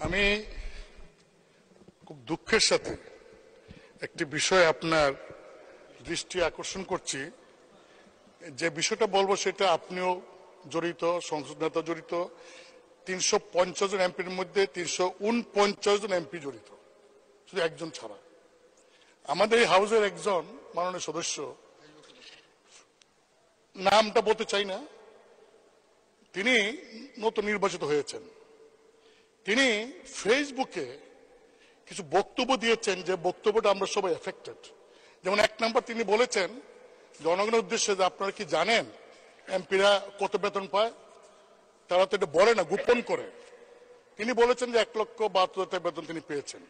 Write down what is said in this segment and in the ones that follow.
আমি খুব দুঃখের সাথে একটি বিষয় আপনার দৃষ্টি আকর্ষণ করছি। যে বিষয়টা বলবো সেটা আপনিও জড়িত, সংসদ নেতা জড়িত, 350 জন এমপির মধ্যে 349 জন এমপি জড়িত, শুধু একজন ছাড়া। আমাদের এই হাউসের একজন মাননীয় সদস্য, নামটা বলতে চাই না, তিনি নতুন নির্বাচিত হয়েছেন। তিনি ফেসবুকে কিছু বক্তব্য দিয়েছেন, যে বক্তব্যটা আমরা সবাই এফেক্টেড। যেমন এক নাম্বার, তিনি বলেছেন জনগণের উদ্দেশ্যে যে আপনারা কি জানেন এমপিরা কত বেতন পায়? তারা তো এটা বলে না, গোপন করে। তিনি বলেছেন যে 1,72,000 বেতন তিনি পেয়েছেন।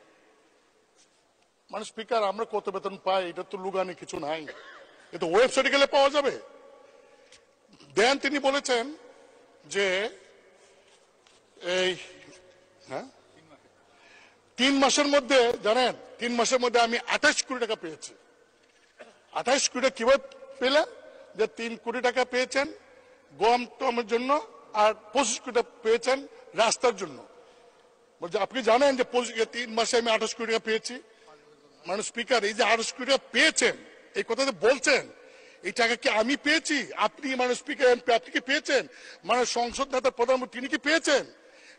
মানে স্পিকার, আমরা কত বেতন পাই এটা তো লুগানি কিছু নাই, এটা ওয়েবসাইটে গেলে পাওয়া যাবে। দেন তিনি বলেছেন যে এই 3 মাসের মধ্যে, জানেন 3 মাসের মধ্যে আমি 28 কোটি টাকা পেয়েছি। 28 কোটি টাকা কিভাবে পেলেন? যে 3 কোটি টাকা পেয়েছেন গম টমের জন্য, আর 25 কোটি টাকা পেয়েছেন রাস্তার জন্য। বলছে আপনি জানেন যে 3 মাসে আমি 28 কোটি টাকা পেয়েছি। মানে স্পিকার, এই যে 28 কোটি টাকা পেয়েছেন, এই কথা যে বলছেন, এই টাকা কি আমি পেয়েছি? আপনি মানে স্পিকার এমপি আপনি কি পেয়েছেন? মানে সংসদ নেতা প্রধানমন্ত্রী তিনি কি পেয়েছেন?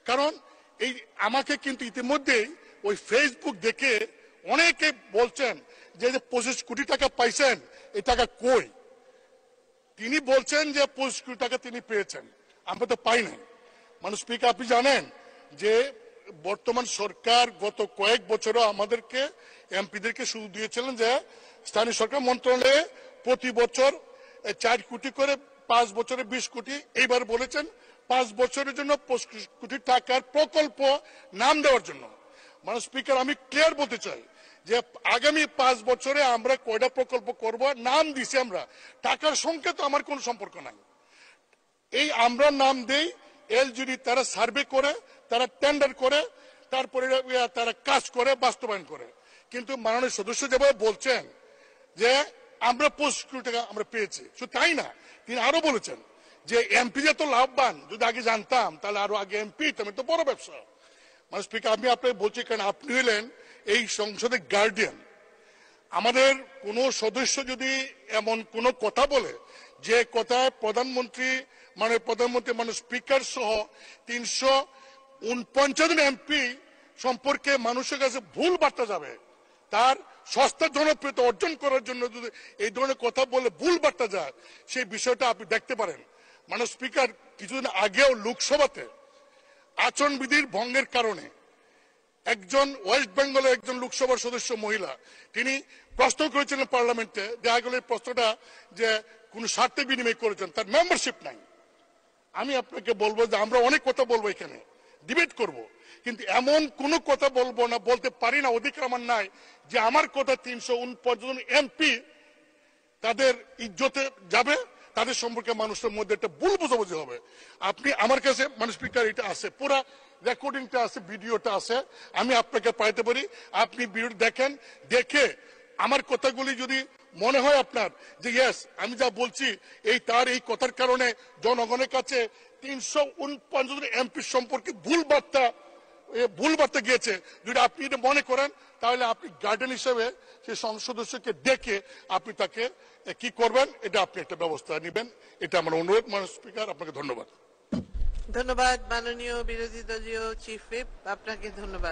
কারণ এই আমাকে কিন্তু ইতিমধ্যেই ওই ফেসবুক দেখে অনেকে বলছেন যে 25 কোটি টাকা পাইছেন, এই টাকা কই? তিনি বলছেন যে 25 কোটি টাকা তিনি পেয়েছেন, আমরা তো পাই নাই। মানে স্পিকার, আপনি জানেন যে বর্তমান সরকার গত কয়েক বছরও আমাদেরকে এমপিদেরকে সুযোগ দিয়েছিলেন যে স্থানীয় সরকার মন্ত্রণালয়ে প্রতি বছর 4 কোটি করে, 5 বছরে 20 কোটি, এইবার বলেছেন 5 বছরের জন্য 25 কোটি টাকার প্রকল্প নাম দেওয়ার জন্য। মানে স্পিকার, আমি ক্লিয়ার বলতে চাই যে আগামী 5 বছরে আমরা কয়টা প্রকল্প করব, নাম দিছি আমরা, টাকার সঙ্গে তো আমার কোনো সম্পর্ক নাই। এই আমরা নাম দেই, এলজিডি তারা সার্ভে করে, তারা টেন্ডার করে, তারপরে তারা কাজ করে, বাস্তবায়ন করে। কিন্তু মাননীয় সদস্য যেভাবে বলছেন যে আমরা 25 কোটি টাকা আমরা পেয়েছি, শুধু তাই না, তিনি আরো বলেছেন যে এমপি যে তো লাভবান, যদি আগে জানতাম তাহলে আরো আগে এমপি আমি তো বড় ব্যবসা। মানে স্পিকার, আমি আপনাকে বলছি, কারণ আপনি হলেন এই সংসদের গার্ডিয়ান। আমাদের কোন সদস্য যদি এমন কোন কথা বলে যে কথায় প্রধানমন্ত্রী মানে স্পিকার সহ 349 জন এমপি সম্পর্কে মানুষের কাছে ভুল বার্তা যাবে, তার সস্তা জনপ্রিয়তা অর্জন করার জন্য যদি এই ধরনের কথা বলে ভুল বার্তা যায়, সেই বিষয়টা আপনি দেখতে পারেন। মানে স্পিকার, কিছুদিন আগেও লোকসভাতে আচরণবিধির ভঙ্গের কারণে একজন ওয়েস্ট বেঙ্গলের একজন লোকসভার সদস্য মহিলা, তিনি প্রশ্ন করেছিলেন পার্লামেন্টে, দেখা গেল এই প্রশ্নটা যে কোন স্বার্থে বিনিময় করেছেন, তার মেম্বারশিপ নাই। আমি আপনাকে বলবো যে আমরা অনেক কথা বলবো, এখানে ডিবেট করব, কিন্তু এমন কোন কথা বলবো না, বলতে পারি না, অধিকার আমার নাই যে আমার কথা 349 জন এমপি তাদের ইজ্জতে যাবে, তাদের সম্পর্কে মানুষের মধ্যে একটা ভুল বোঝাবুঝি হবে। আপনি আমার কাছে মানে স্পিকার এটা আছে, পুরো রেকর্ডিংটা আছে, ভিডিওটা আছে, আমি আপনাকে পাইতে পারি। আপনি ভিডিও দেখেন, দেখে আমার কথাগুলি যদি মনে হয় আপনার যে ইয়েস আমি যা বলছি এই তার এই কথার কারণে জনগণের কাছে 349 জন এমপি সম্পর্কে ভুল বার্তা গিয়েছে, যদি আপনি এটা মনে করেন, তাহলে আপনি গার্ডিয়ান হিসেবে সেই সংসদ সদস্যকে ডেকে আপনি তাকে কি করবেন, এটা আপনি একটা ব্যবস্থা নেবেন, এটা আমার অনুরোধ। মাননীয় স্পিকার, আপনাকে ধন্যবাদ। ধন্যবাদ মাননীয় বিরোধী দলীয় চিফ হুইপ, আপনাকে ধন্যবাদ।